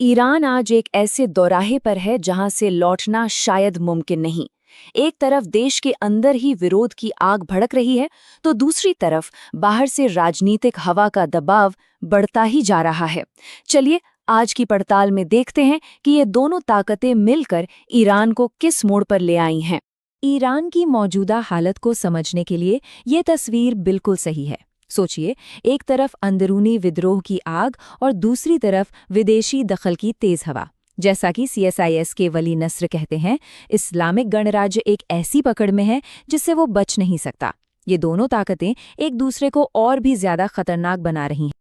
Iran आज एक ऐसे दौराहे पर है जहां से लौटना शायद मुमकिन नहीं। एक तरफ देश के अंदर ही विरोध की आग भड़क रही है, तो दूसरी तरफ बाहर से राजनीतिक हवा का दबाव बढ़ता ही जा रहा है। चलिए आज की पड़ताल में देखते हैं कि ये दोनों ताकतें मिलकर ईरान को किस मोड़ पर ले आई हैं। ईरान की मौजूदा हालत को समझने के लिए ये तस्वीर बिल्कुल सही है। सोचिए, एक तरफ अंदरूनी विद्रोह की आग और दूसरी तरफ विदेशी दखल की तेज हवा। जैसा कि CSIS के वली नस्र कहते हैं, इस्लामिक गणराज्य एक ऐसी पकड़ में है जिससे वो बच नहीं सकता। ये दोनों ताकतें एक दूसरे को और भी ज्यादा खतरनाक बना रही हैं।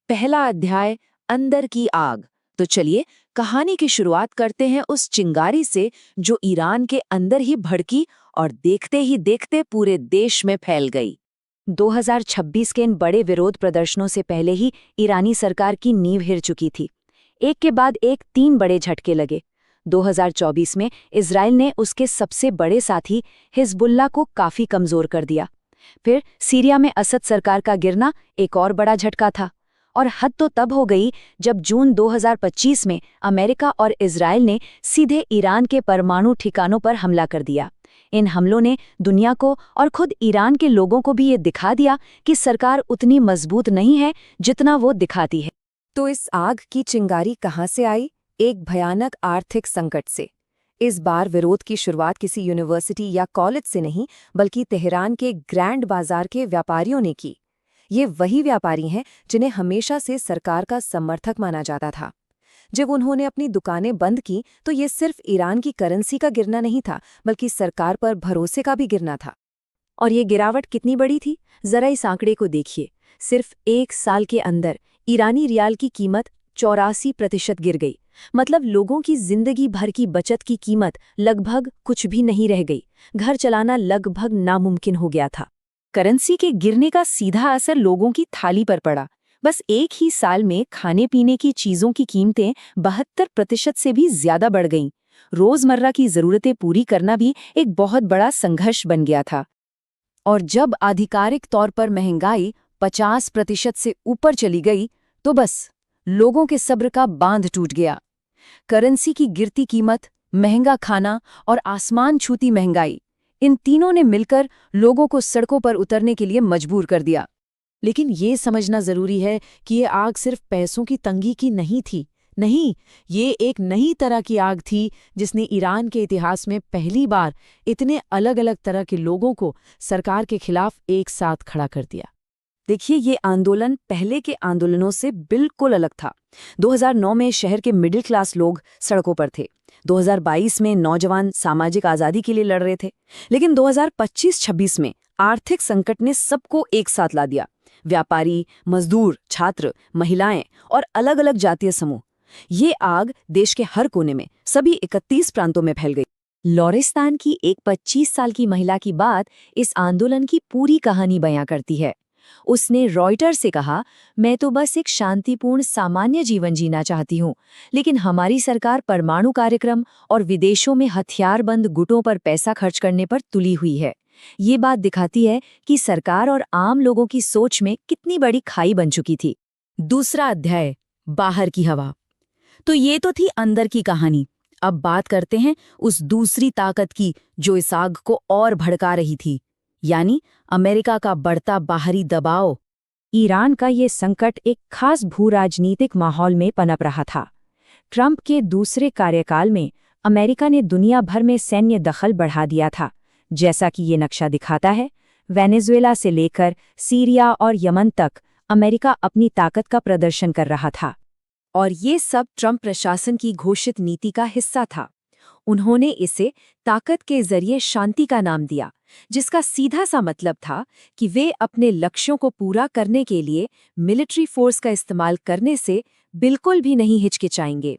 पहला अध्याय, अंदर की आग। तो चलिए कहानी की शुरुआत करते हैं उस चिंगारी से जो ईरान के अंदर ही भड़की और देखते ही देखते पूरे देश में फैल गई। 2026 के इन बड़े विरोध प्रदर्शनों से पहले ही ईरानी सरकार की नींव हिल चुकी थी। एक के बाद एक 3 बड़े झटके लगे। 2024 में इजराइल ने उसके सबसे बड़े साथी हिजबुल्लाह को काफी कमजोर कर दिया। फिर सीरिया में असद सरकार का गिरना एक और बड़ा झटका था। और हद तो तब हो गई जब जून 2025 में अमेरिका और इजराइल ने सीधे ईरान के परमाणु ठिकानों पर हमला कर दिया। इन हमलों ने दुनिया को और खुद ईरान के लोगों को भी ये दिखा दिया कि सरकार उतनी मजबूत नहीं है जितना वो दिखाती है। तो इस आग की चिंगारी कहाँ से आई? एक भयानक आर्थिक संकट से। इस बार विरोध की शुरुआत किसी यूनिवर्सिटी या कॉलेज से नहीं, बल्कि तेहरान के ग्रैंड बाजार के व्यापारियों ने की। ये वही व्यापारी हैं जिन्हें हमेशा से सरकार का समर्थक माना जाता था। जब उन्होंने अपनी दुकानें बंद की तो ये सिर्फ ईरान की करेंसी का गिरना नहीं था, बल्कि सरकार पर भरोसे का भी गिरना था। और ये गिरावट कितनी बड़ी थी, जरा इस आंकड़े को देखिए। सिर्फ 1 साल के अंदर ईरानी रियाल की कीमत 84% गिर गई। मतलब लोगों की जिंदगी भर की बचत की कीमत लगभग कुछ भी नहीं रह गई। घर चलाना लगभग नामुमकिन हो गया था। करेंसी के गिरने का सीधा असर लोगों की थाली पर पड़ा। बस एक ही साल में खाने पीने की चीजों की कीमतें 72% से भी ज्यादा बढ़ गईं। रोजमर्रा की जरूरतें पूरी करना भी एक बहुत बड़ा संघर्ष बन गया था। और जब आधिकारिक तौर पर महंगाई 50% से ऊपर चली गई, तो बस लोगों के सब्र का बांध टूट गया। करेंसी की गिरती कीमत, महंगा खाना और आसमान छूती महंगाई, इन तीनों ने मिलकर लोगों को सड़कों पर उतरने के लिए मजबूर कर दिया। लेकिन ये समझना जरूरी है कि ये आग सिर्फ पैसों की तंगी की नहीं थी। नहीं, ये एक नई तरह की आग थी जिसने ईरान के इतिहास में पहली बार इतने अलग अलग तरह के लोगों को सरकार के खिलाफ एक साथ खड़ा कर दिया। देखिए, ये आंदोलन पहले के आंदोलनों से बिल्कुल अलग था। 2009 में शहर के मिडिल क्लास लोग सड़कों पर थे। 2022 में नौजवान सामाजिक आज़ादी के लिए लड़ रहे थे। लेकिन 2025-26 में आर्थिक संकट ने सबको एक साथ ला दिया। व्यापारी, मजदूर, छात्र, महिलाएं और अलग अलग जातीय समूह। ये आग देश के हर कोने में सभी 31 प्रांतों में फैल गई। लॉरिस्तान की एक 25 साल की महिला की बात इस आंदोलन की पूरी कहानी बयां करती है। उसने रॉयटर से कहा, मैं तो बस एक शांतिपूर्ण सामान्य जीवन जीना चाहती हूँ, लेकिन हमारी सरकार परमाणु कार्यक्रम और विदेशों में हथियारबंद गुटों पर पैसा खर्च करने पर तुली हुई है। ये बात दिखाती है कि सरकार और आम लोगों की सोच में कितनी बड़ी खाई बन चुकी थी। दूसरा अध्याय, बाहर की हवा। तो ये तो थी अंदर की कहानी। अब बात करते हैं उस दूसरी ताकत की जो इस आग को और भड़का रही थी, यानी अमेरिका का बढ़ता बाहरी दबाव। ईरान का ये संकट एक खास भू-राजनीतिक माहौल में पनप रहा था। ट्रंप के दूसरे कार्यकाल में अमेरिका ने दुनिया भर में सैन्य दखल बढ़ा दिया था। जैसा कि ये नक्शा दिखाता है, वेनेजुएला से लेकर सीरिया और यमन तक अमेरिका अपनी ताकत का प्रदर्शन कर रहा था। और ये सब ट्रंप प्रशासन की घोषित नीति का हिस्सा था। उन्होंने इसे ताकत के जरिए शांति का नाम दिया, जिसका सीधा सा मतलब था कि वे अपने लक्ष्यों को पूरा करने के लिए मिलिट्री फोर्स का इस्तेमाल करने से बिल्कुल भी नहीं हिचकिचाएंगे।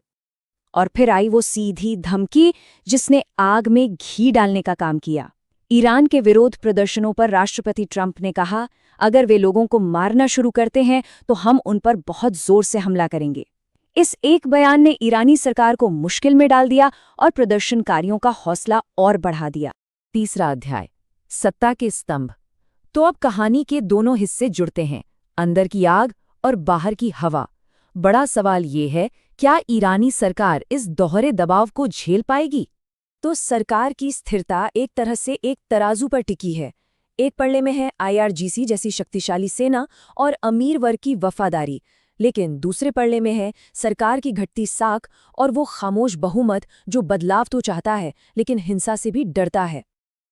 और फिर आई वो सीधी धमकी जिसने आग में घी डालने का काम किया। ईरान के विरोध प्रदर्शनों पर राष्ट्रपति ट्रंप ने कहा, अगर वे लोगों को मारना शुरू करते हैं तो हम उन पर बहुत जोर से हमला करेंगे। इस एक बयान ने ईरानी सरकार को मुश्किल में डाल दिया और प्रदर्शनकारियों का हौसला और बढ़ा दिया। तीसरा अध्याय, सत्ता के स्तंभ। तो अब कहानी के दोनों हिस्से जुड़ते हैं, अंदर की आग और बाहर की हवा। बड़ा सवाल ये है क्या ईरानी सरकार इस दोहरे दबाव को झेल पाएगी? तो सरकार की स्थिरता एक तरह से एक तराजू पर टिकी है। एक पल्ले में है IRGC जैसी शक्तिशाली सेना और अमीर वर्ग की वफादारी, लेकिन दूसरे पल्ले में है सरकार की घटती साख और वो खामोश बहुमत जो बदलाव तो चाहता है लेकिन हिंसा से भी डरता है।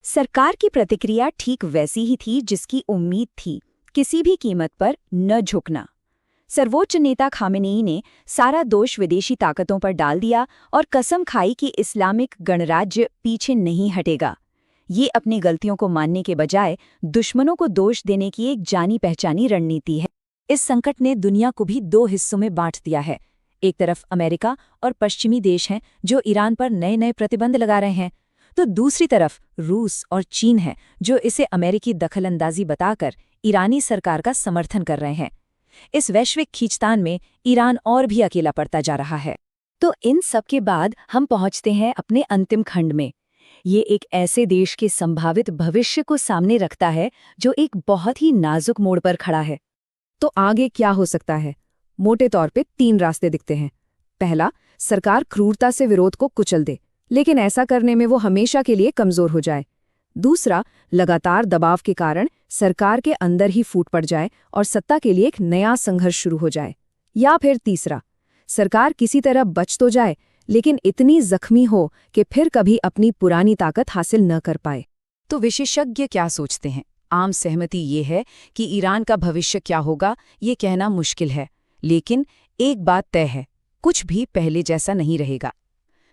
सरकार की प्रतिक्रिया ठीक वैसी ही थी जिसकी उम्मीद थी, किसी भी कीमत पर न झुकना। सर्वोच्च नेता खामेनेई ने सारा दोष विदेशी ताकतों पर डाल दिया और कसम खाई कि इस्लामिक गणराज्य पीछे नहीं हटेगा। ये अपनी गलतियों को मानने के बजाय दुश्मनों को दोष देने की एक जानी पहचानी रणनीति है। इस संकट ने दुनिया को भी दो हिस्सों में बांट दिया है। एक तरफ अमेरिका और पश्चिमी देश हैं जो ईरान पर नए नए प्रतिबंध लगा रहे हैं, तो दूसरी तरफ रूस और चीन है जो इसे अमेरिकी दखलंदाजी बताकर ईरानी सरकार का समर्थन कर रहे हैं। इस वैश्विक खींचतान में ईरान और भी अकेला पड़ता जा रहा है। तो इन सब के बाद हम पहुंचते हैं अपने अंतिम खंड में। ये एक ऐसे देश के संभावित भविष्य को सामने रखता है जो एक बहुत ही नाजुक मोड़ पर खड़ा है। तो आगे क्या हो सकता है? मोटे तौर पे 3 रास्ते दिखते हैं। पहला, सरकार क्रूरता से विरोध को कुचल दे, लेकिन ऐसा करने में वो हमेशा के लिए कमजोर हो जाए। दूसरा, लगातार दबाव के कारण सरकार के अंदर ही फूट पड़ जाए और सत्ता के लिए एक नया संघर्ष शुरू हो जाए। या फिर तीसरा, सरकार किसी तरह बच तो जाए लेकिन इतनी जख्मी हो कि फिर कभी अपनी पुरानी ताकत हासिल न कर पाए। तो विशेषज्ञ क्या सोचते हैं? आम सहमति ये है कि ईरान का भविष्य क्या होगा ये कहना मुश्किल है, लेकिन एक बात तय है, कुछ भी पहले जैसा नहीं रहेगा।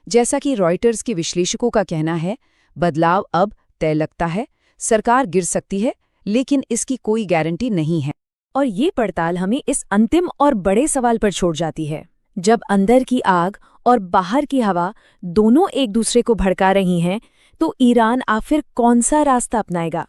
जैसा कि रॉयटर्स के विश्लेषकों का कहना है, बदलाव अब तय लगता है। सरकार गिर सकती है, लेकिन इसकी कोई गारंटी नहीं है। और ये पड़ताल हमें इस अंतिम और बड़े सवाल पर छोड़ जाती है, जब अंदर की आग और बाहर की हवा दोनों एक दूसरे को भड़का रही हैं, तो ईरान आखिर कौन सा रास्ता अपनाएगा?